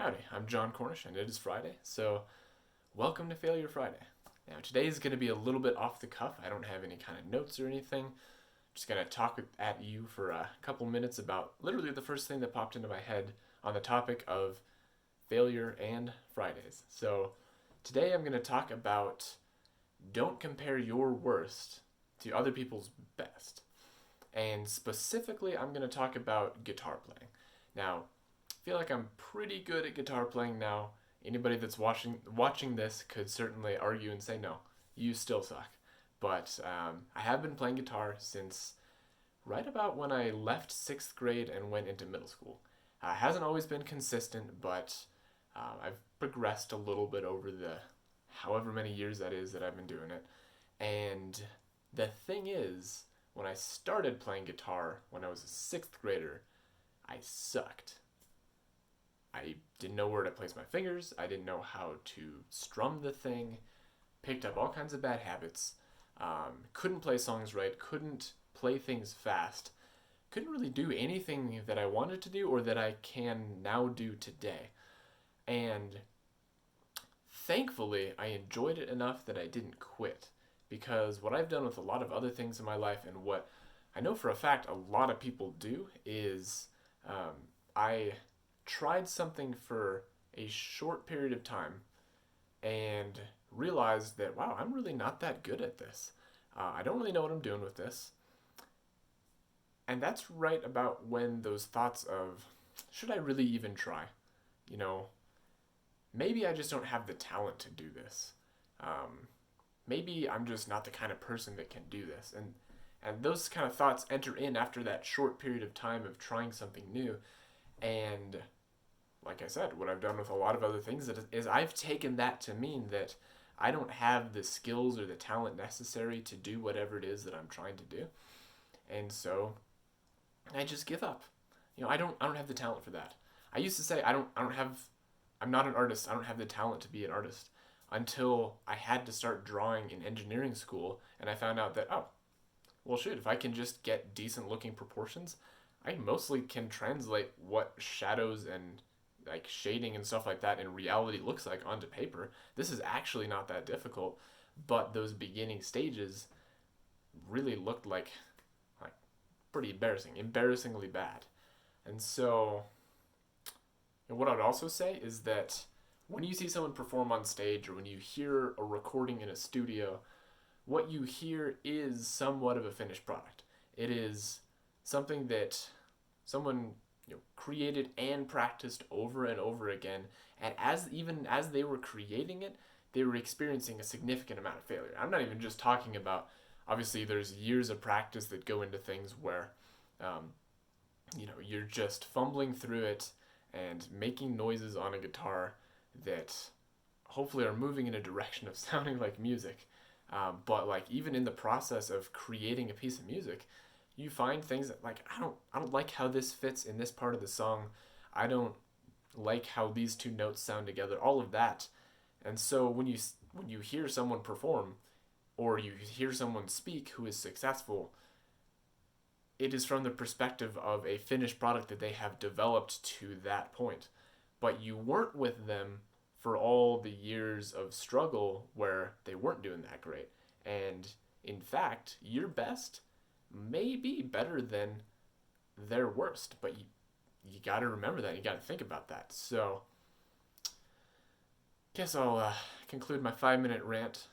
Howdy, I'm John Cornish, and it is Friday, so welcome to Failure Friday. Now, today is going to be a little bit off the cuff. I don't have any kind of notes or anything. Just going to talk at you for a couple minutes about literally the first thing that popped into my head on the topic of failure and Fridays. So, today I'm going to talk about don't compare your worst to other people's best. And specifically, I'm going to talk about guitar playing. Now, I feel like I'm pretty good at guitar playing now. Anybody that's watching this could certainly argue and say, no, you still suck. But I have been playing guitar since right about when I left 6th grade and went into middle school. It hasn't always been consistent, but I've progressed a little bit over the however many years that is that I've been doing it. And the thing is, when I started playing guitar when I was a 6th grader, I sucked. I didn't know where to place my fingers. I didn't know how to strum the thing. Picked up all kinds of bad habits. Couldn't play songs right. Couldn't play things fast. Couldn't really do anything that I wanted to do or that I can now do today. And thankfully, I enjoyed it enough that I didn't quit. Because what I've done with a lot of other things in my life, and what I know for a fact a lot of people do, is I tried something for a short period of time and realized that, wow, I'm really not that good at this. I don't really know what I'm doing with this. And that's right about when those thoughts of, should I really even try? You know, maybe I just don't have the talent to do this. Maybe I'm just not the kind of person that can do this. And those kind of thoughts enter in after that short period of time of trying something new. And like I said, what I've done with a lot of other things is I've taken that to mean that I don't have the skills or the talent necessary to do whatever it is that I'm trying to do. And so I just give up. You know, I don't have the talent for that. I used to say I'm not an artist. I don't have the talent to be an artist, until I had to start drawing in engineering school, and I found out that, oh, well shoot, if I can just get decent looking proportions, I mostly can translate what shadows and like shading and stuff like that in reality looks like onto paper. This is actually not that difficult, but those beginning stages really looked like pretty embarrassingly bad. And so, and what I'd also say is that when you see someone perform on stage or when you hear a recording in a studio, what you hear is somewhat of a finished product. It is something that someone created and practiced over and over again, and even as they were creating it, they were experiencing a significant amount of failure. I'm not even just talking about, obviously there's years of practice that go into things where you're just fumbling through it and making noises on a guitar that hopefully are moving in a direction of sounding like music, but like even in the process of creating a piece of music, you find things that, like, I don't like how this fits in this part of the song. I don't like how these two notes sound together. All of that. And so when you hear someone perform or you hear someone speak who is successful, it is from the perspective of a finished product that they have developed to that point. But you weren't with them for all the years of struggle where they weren't doing that great. And in fact, your best may be better than their worst, but you got to remember that. You got to think about that. So, guess I'll conclude my 5-minute rant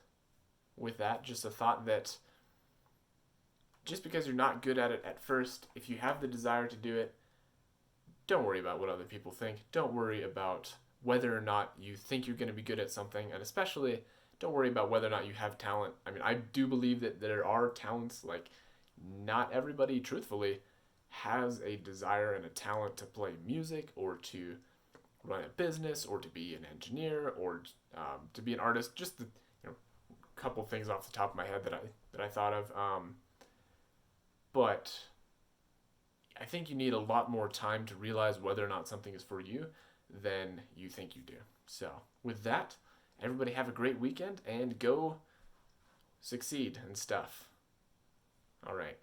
with that. Just a thought that just because you're not good at it at first, if you have the desire to do it, don't worry about what other people think. Don't worry about whether or not you think you're going to be good at something, and especially don't worry about whether or not you have talent. I mean, I do believe that there are talents. Like, not everybody, truthfully, has a desire and a talent to play music or to run a business or to be an engineer or to be an artist. Just a couple things off the top of my head that I thought of. But I think you need a lot more time to realize whether or not something is for you than you think you do. So with that, everybody have a great weekend and go succeed and stuff. All right.